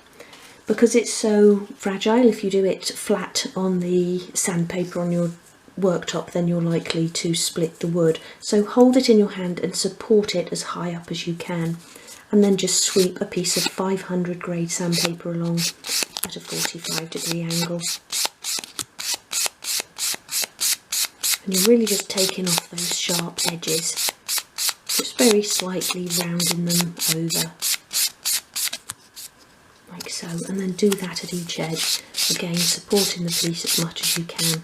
because it's so fragile. If you do it flat on the sandpaper on your worktop, then you're likely to split the wood. So hold it in your hand and support it as high up as you can, and then just sweep a piece of 500 grade sandpaper along at a 45-degree angle. And you're really just taking off those sharp edges, just very slightly rounding them over, like so, and then do that at each edge, again supporting the piece as much as you can.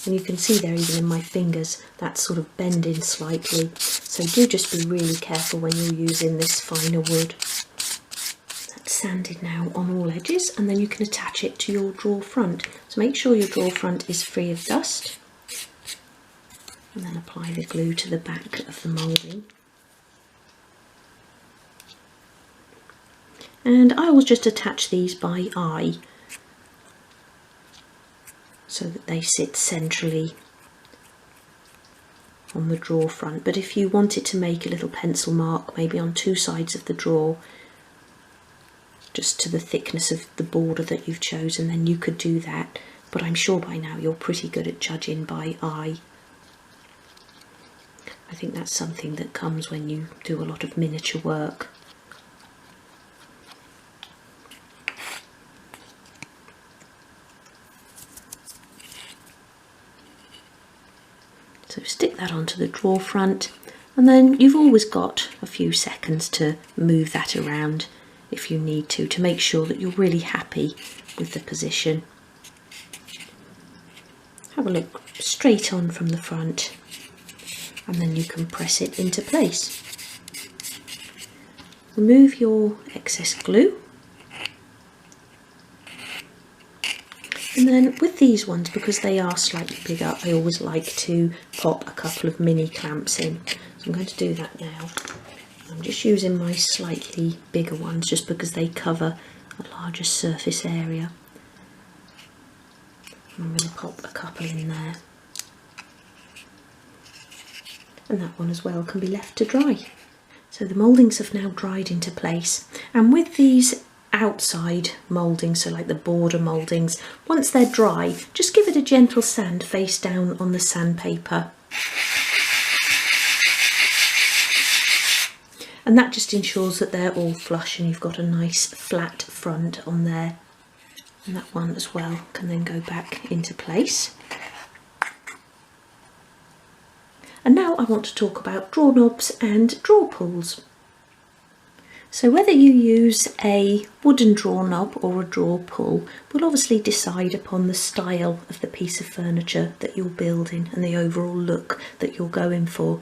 And you can see there, even in my fingers, that's sort of bending slightly, so do just be really careful when you're using this finer wood. That's sanded now on all edges, and then you can attach it to your drawer front. So make sure your drawer front is free of dust, and then apply the glue to the back of the moulding. And I will just attach these by eye, so that they sit centrally on the drawer front. But if you wanted to make a little pencil mark, maybe on two sides of the drawer, just to the thickness of the border that you've chosen, then you could do that. But I'm sure by now you're pretty good at judging by eye. I think that's something that comes when you do a lot of miniature work. So stick that onto the drawer front, and then you've always got a few seconds to move that around if you need to make sure that you're really happy with the position. Have a look straight on from the front, and then you can press it into place. Remove your excess glue. And then with these ones, because they are slightly bigger, I always like to pop a couple of mini clamps in. So I'm going to do that now. I'm just using my slightly bigger ones just because they cover a larger surface area. I'm going to pop a couple in there. And that one as well can be left to dry. So the mouldings have now dried into place, and with these outside mouldings, so like the border mouldings, once they're dry, just give it a gentle sand face down on the sandpaper, and that just ensures that they're all flush and you've got a nice flat front on there. And that one as well can then go back into place. And now I want to talk about drawer knobs and drawer pulls. So whether you use a wooden drawer knob or a drawer pull will obviously decide upon the style of the piece of furniture that you're building and the overall look that you're going for.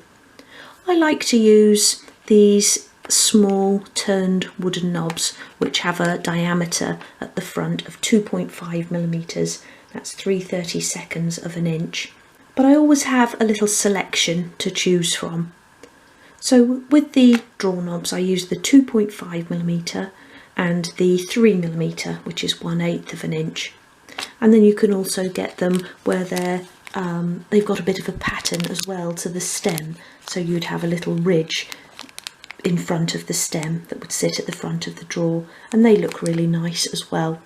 I like to use these small turned wooden knobs which have a diameter at the front of 2.5 millimeters. That's 3/32 of an inch. But I always have a little selection to choose from. So with the drawer knobs I use the 2.5 millimeter and the 3 millimeter, which is 1/8 of an inch. And then you can also get them where they've got a bit of a pattern as well to the stem. So you'd have a little ridge in front of the stem that would sit at the front of the drawer, and they look really nice as well.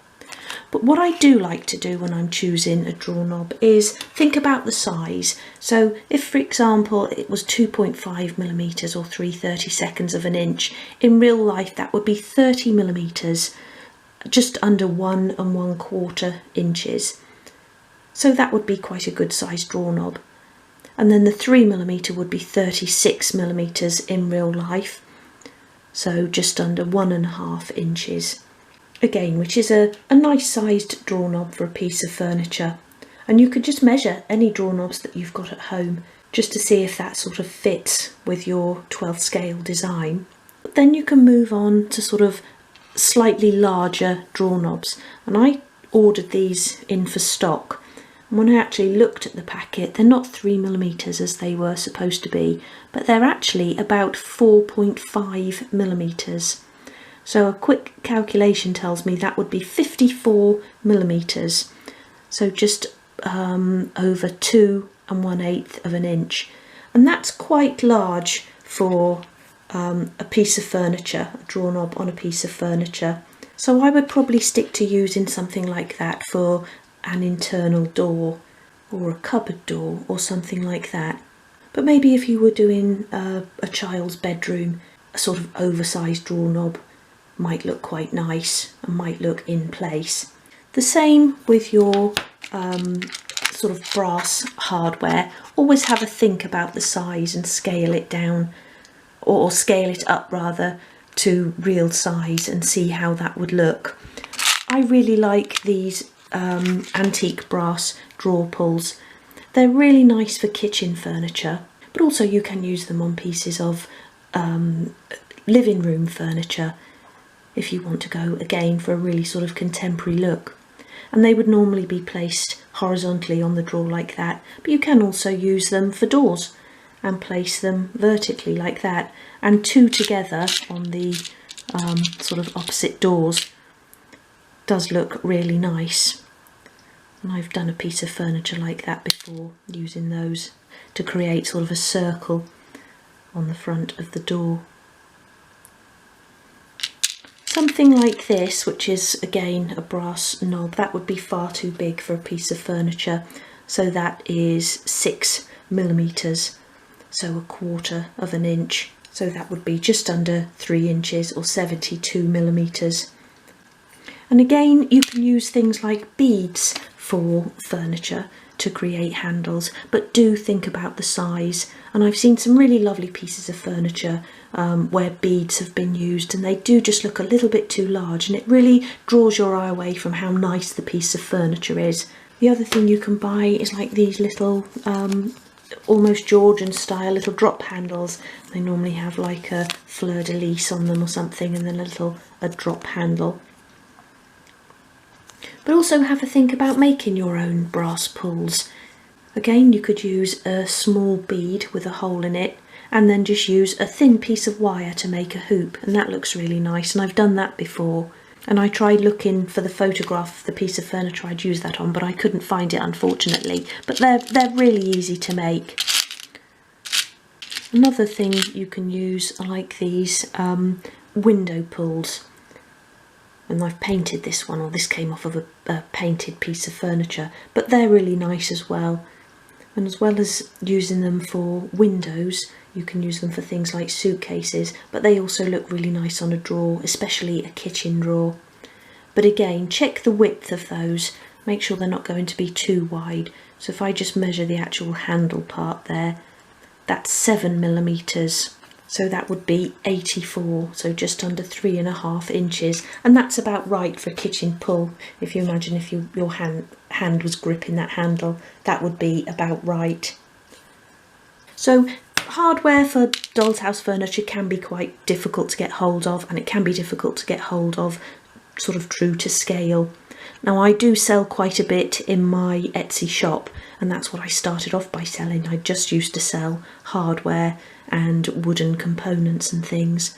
But what I do like to do when I'm choosing a drawer knob is think about the size. So if, for example, it was 2.5 millimeters or 3/32 of an inch, in real life that would be 30 millimeters, just under 1 1/4 inches. So that would be quite a good sized drawer knob. And then the 3 millimeter would be 36 millimeters in real life, so just under 1 1/2 inches. Again, which is a nice sized drawer knob for a piece of furniture. And you could just measure any drawer knobs that you've got at home just to see if that sort of fits with your 12th scale design. But then you can move on to sort of slightly larger drawer knobs. And I ordered these in for stock. And when I actually looked at the packet, they're not 3 millimeters as they were supposed to be, but they're actually about 4.5 millimeters. So a quick calculation tells me that would be 54 millimeters, so just over 2 1/8 of an inch, and that's quite large for a piece of furniture, a drawer knob on a piece of furniture. So I would probably stick to using something like that for an internal door or a cupboard door or something like that. But maybe if you were doing a child's bedroom, a sort of oversized drawer knob might look quite nice and might look in place. The same with your sort of brass hardware. Always have a think about the size and scale it down, or scale it up rather, to real size and see how that would look. I really like these antique brass drawer pulls. They're really nice for kitchen furniture, but also you can use them on pieces of living room furniture if you want to go again for a really sort of contemporary look. And they would normally be placed horizontally on the drawer like that, but you can also use them for doors and place them vertically like that, and two together on the sort of opposite doors does look really nice. And I've done a piece of furniture like that before, using those to create sort of a circle on the front of the door. Something like this, which is again a brass knob, that would be far too big for a piece of furniture. So that is 6 millimeters, so 1/4 of an inch. So that would be just under 3 inches or 72 millimeters. And again, you can use things like beads for furniture to create handles, but do think about the size. And I've seen some really lovely pieces of furniture where beads have been used, and they do just look a little bit too large, and it really draws your eye away from how nice the piece of furniture is. The other thing you can buy is like these little almost Georgian style little drop handles. They normally have like a fleur-de-lis on them or something, and then a drop handle. But also have a think about making your own brass pulls. Again, you could use a small bead with a hole in it, and then just use a thin piece of wire to make a hoop, and that looks really nice, and I've done that before. And I tried looking for the photograph of the piece of furniture I'd use that on, but I couldn't find it, unfortunately. But they're really easy to make. Another thing you can use are like these window pulls. And I've painted this one, or this came off of a painted piece of furniture, but they're really nice as well. And as well as using them for windows, you can use them for things like suitcases, but they also look really nice on a drawer, especially a kitchen drawer. But again, check the width of those, make sure they're not going to be too wide. So if I just measure the actual handle part there, that's 7 millimeters. So that would be 84, so just under 3.5 inches, and that's about right for a kitchen pull. If you imagine if your hand was gripping that handle, that would be about right. So hardware for doll's house furniture can be quite difficult to get hold of, and it can be difficult to get hold of sort of true to scale. Now I do sell quite a bit in my Etsy shop, and that's what I started off by selling. I just used to sell hardware and wooden components and things.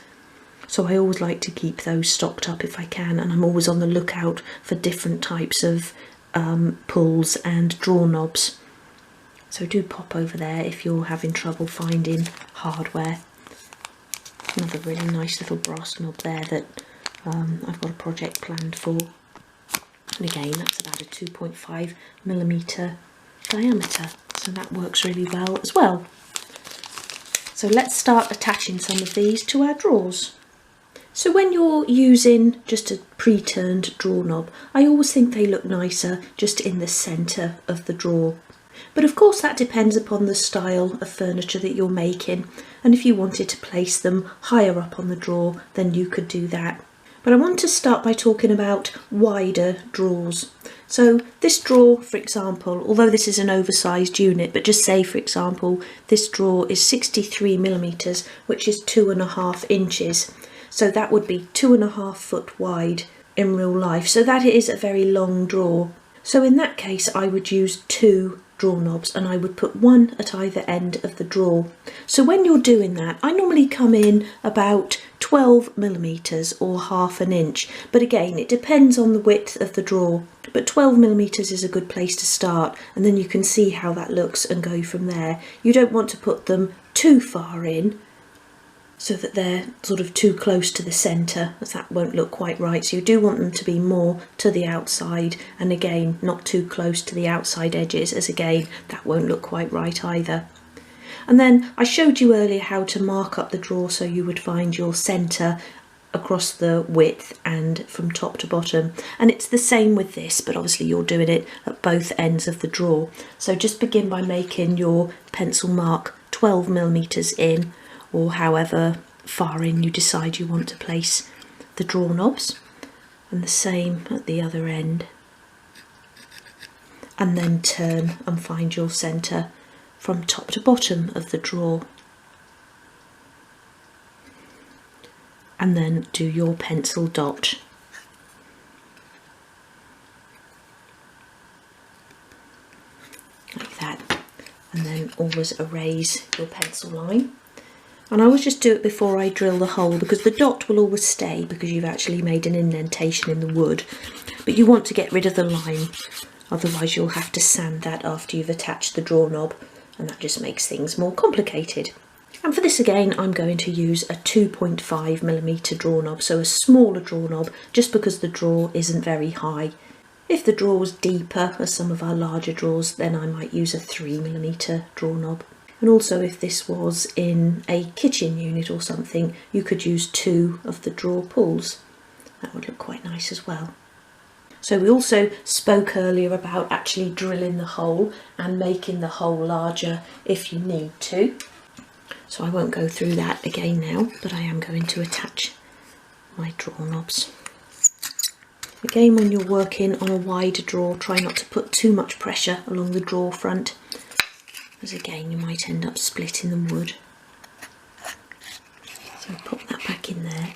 So I always like to keep those stocked up if I can, and I'm always on the lookout for different types of pulls and drawer knobs. So do pop over there if you're having trouble finding hardware. Another really nice little brass knob there that I've got a project planned for. And again, that's about a 2.5mm diameter, so that works really well as well. So let's start attaching some of these to our drawers. So when you're using just a pre-turned drawer knob, I always think they look nicer just in the centre of the drawer. But of course that depends upon the style of furniture that you're making, and if you wanted to place them higher up on the drawer, then you could do that. But I want to start by talking about wider drawers. So this drawer, for example, although this is an oversized unit, but just say for example this drawer is 63mm, which is 2.5 inches. So that would be 2.5 foot wide in real life. So that is a very long drawer. So in that case I would use 2 drawer knobs, and I would put one at either end of the drawer. So when you're doing that, I normally come in about 12mm or ½ an inch, but again it depends on the width of the drawer, but 12mm is a good place to start, and then you can see how that looks and go from there. You don't want to put them too far in so that they're sort of too close to the centre, as that won't look quite right. So you do want them to be more to the outside, and again not too close to the outside edges, as again that won't look quite right either. And then I showed you earlier how to mark up the drawer so you would find your centre across the width and from top to bottom, and it's the same with this, but obviously you're doing it at both ends of the drawer. So just begin by making your pencil mark 12mm in, or however far in you decide you want to place the drawer knobs, and the same at the other end, and then turn and find your centre from top to bottom of the drawer, and then do your pencil dot. Like that, and then always erase your pencil line. And I always just do it before I drill the hole, because the dot will always stay because you've actually made an indentation in the wood, but you want to get rid of the line, otherwise you'll have to sand that after you've attached the drawer knob, and that just makes things more complicated. And for this again I'm going to use a 2.5mm drawer knob, so a smaller drawer knob, just because the drawer isn't very high. If the drawer was deeper, as some of our larger drawers, then I might use a 3mm drawer knob. And also if this was in a kitchen unit or something, you could use 2 of the drawer pulls. That would look quite nice as well. So we also spoke earlier about actually drilling the hole and making the hole larger if you need to. So I won't go through that again now, but I am going to attach my drawer knobs. Again, when you're working on a wider drawer, try not to put too much pressure along the drawer front, as again you might end up splitting the wood. So pop that back in there.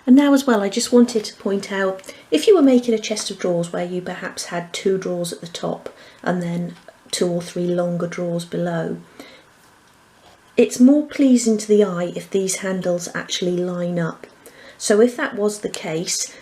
And now as well, I just wanted to point out, if you were making a chest of drawers where you perhaps had 2 drawers at the top and then 2 or 3 longer drawers below, it's more pleasing to the eye if these handles actually line up. So if that was the case,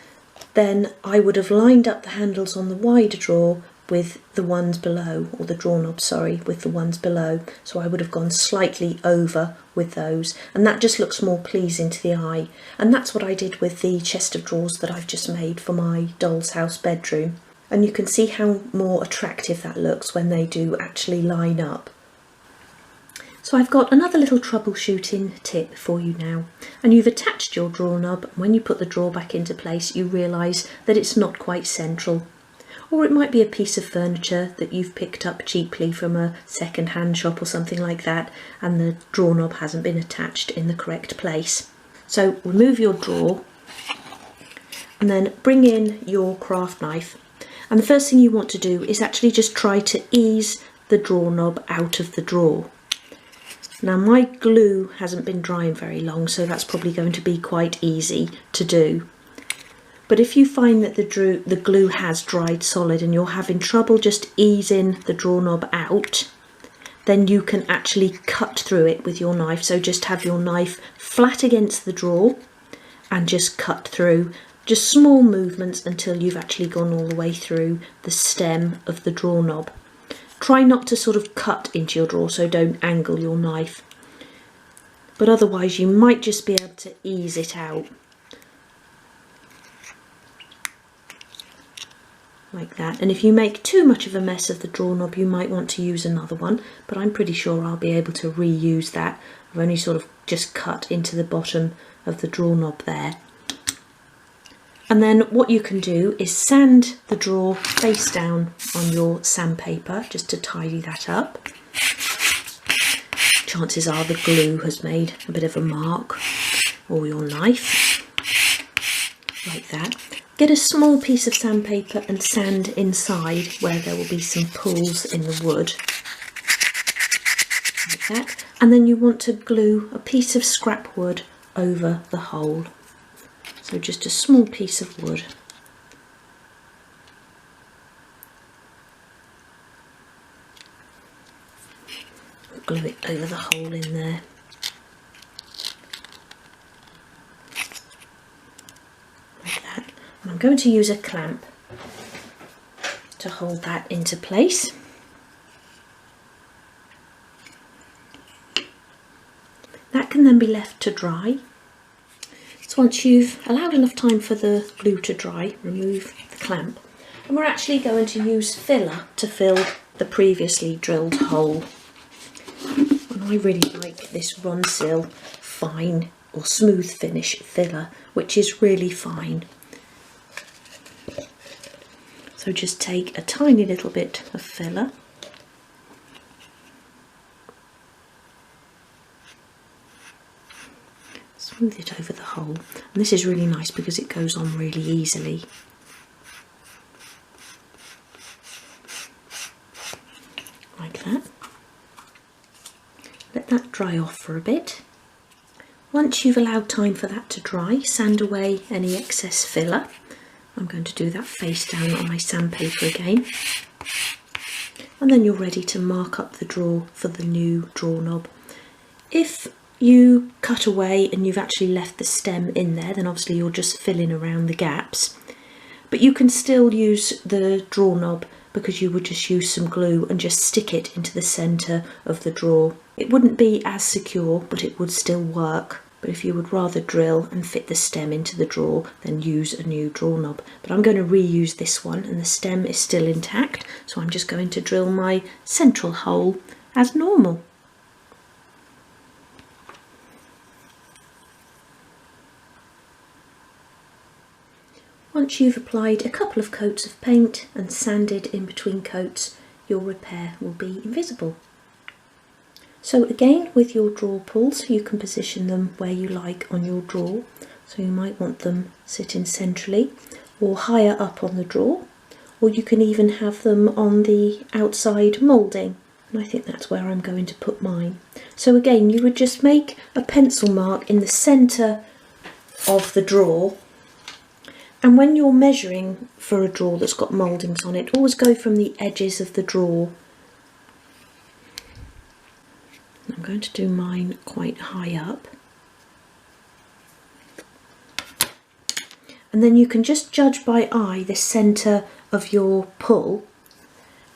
then I would have lined up the handles on the wider drawer with the ones below, or the drawer knob, sorry, with the ones below. So I would have gone slightly over with those, and that just looks more pleasing to the eye. And that's what I did with the chest of drawers that I've just made for my doll's house bedroom. And you can see how more attractive that looks when they do actually line up. So I've got another little troubleshooting tip for you now. And you've attached your drawer knob, and when you put the drawer back into place you realise that it's not quite central. Or it might be a piece of furniture that you've picked up cheaply from a second-hand shop or something like that, and the drawer knob hasn't been attached in the correct place. So remove your drawer and then bring in your craft knife. And the first thing you want to do is actually just try to ease the drawer knob out of the drawer. Now my glue hasn't been drying very long, so that's probably going to be quite easy to do. But if you find that the glue has dried solid and you're having trouble just easing the drawer knob out, then you can actually cut through it with your knife. So just have your knife flat against the drawer and just cut through, just small movements until you've actually gone all the way through the stem of the drawer knob. Try not to sort of cut into your drawer, so don't angle your knife. But otherwise you might just be able to ease it out. Like that. And if you make too much of a mess of the drawer knob, you might want to use another one, but I'm pretty sure I'll be able to reuse that. I've only sort of just cut into the bottom of the drawer knob there. And then what you can do is sand the drawer face down on your sandpaper just to tidy that up. Chances are the glue has made a bit of a mark, or your knife, like that. Get a small piece of sandpaper and sand inside where there will be some pulls in the wood, like that. And then you want to glue a piece of scrap wood over the hole. So just a small piece of wood. Glue it over the hole in there. Like that. And I'm going to use a clamp to hold that into place. That can then be left to dry. So once you've allowed enough time for the glue to dry, remove the clamp. And we're actually going to use filler to fill the previously drilled hole. And I really like this Ronsil fine or smooth finish filler, which is really fine. So just take a tiny little bit of filler. Smooth it over the hole. And this is really nice because it goes on really easily. Like that. Let that dry off for a bit. Once you've allowed time for that to dry, sand away any excess filler. I'm going to do that face down on my sandpaper again. And then you're ready to mark up the drawer for the new drawer knob. If you cut away and you've actually left the stem in there, then obviously you're just filling around the gaps. But you can still use the drawer knob because you would just use some glue and just stick it into the centre of the drawer. It wouldn't be as secure, but it would still work. But if you would rather drill and fit the stem into the drawer, then use a new drawer knob. But I'm going to reuse this one and the stem is still intact, so I'm just going to drill my central hole as normal. Once you've applied a couple of coats of paint and sanded in between coats, your repair will be invisible. So again, with your drawer pulls, you can position them where you like on your drawer. So you might want them sitting centrally or higher up on the drawer, or you can even have them on the outside moulding. And I think that's where I'm going to put mine. So again, you would just make a pencil mark in the centre of the drawer. And when you're measuring for a drawer that's got mouldings on it, always go from the edges of the drawer. I'm going to do mine quite high up. And then you can just judge by eye the centre of your pull,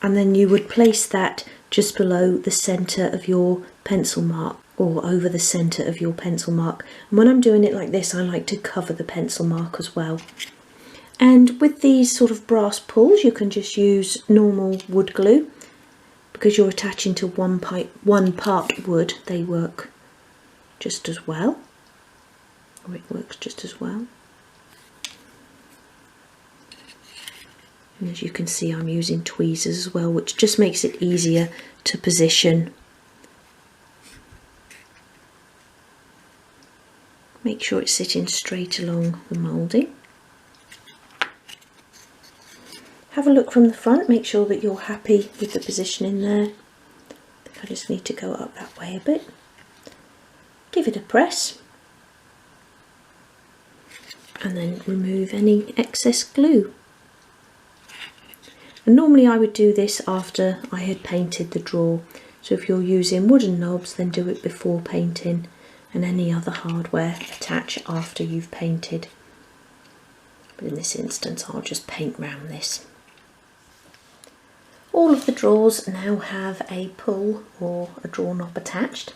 and then you would place that just below the centre of your pencil mark, or over the centre of your pencil mark. And when I'm doing it like this, I like to cover the pencil mark as well. And with these sort of brass pulls, you can just use normal wood glue. Because you're attaching to one part wood, they work just as well. Or it works just as well. And as you can see, I'm using tweezers as well, which just makes it easier to position. Make sure it's sitting straight along the moulding. Have a look from the front, make sure that you're happy with the positioning there. I think I just need to go up that way a bit. Give it a press. And then remove any excess glue. And normally I would do this after I had painted the drawer. So if you're using wooden knobs, then do it before painting, and any other hardware attach after you've painted. But in this instance, I'll just paint round this. All of the drawers now have a pull or a drawer knob attached.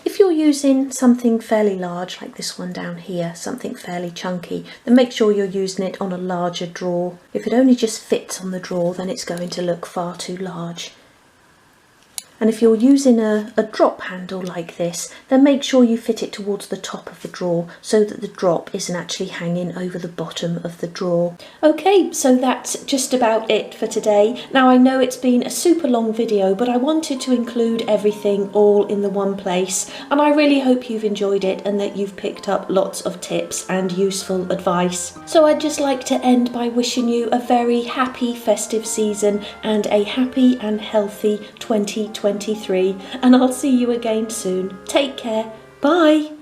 If you're using something fairly large, like this one down here, something fairly chunky, then make sure you're using it on a larger drawer. If it only just fits on the drawer, then it's going to look far too large. And if you're using a drop handle like this, then make sure you fit it towards the top of the drawer so that the drop isn't actually hanging over the bottom of the drawer. Okay, so that's just about it for today. Now I know it's been a super long video, but I wanted to include everything all in the one place, and I really hope you've enjoyed it and that you've picked up lots of tips and useful advice. So I'd just like to end by wishing you a very happy festive season and a happy and healthy 2023, and I'll see you again soon. Take care. Bye.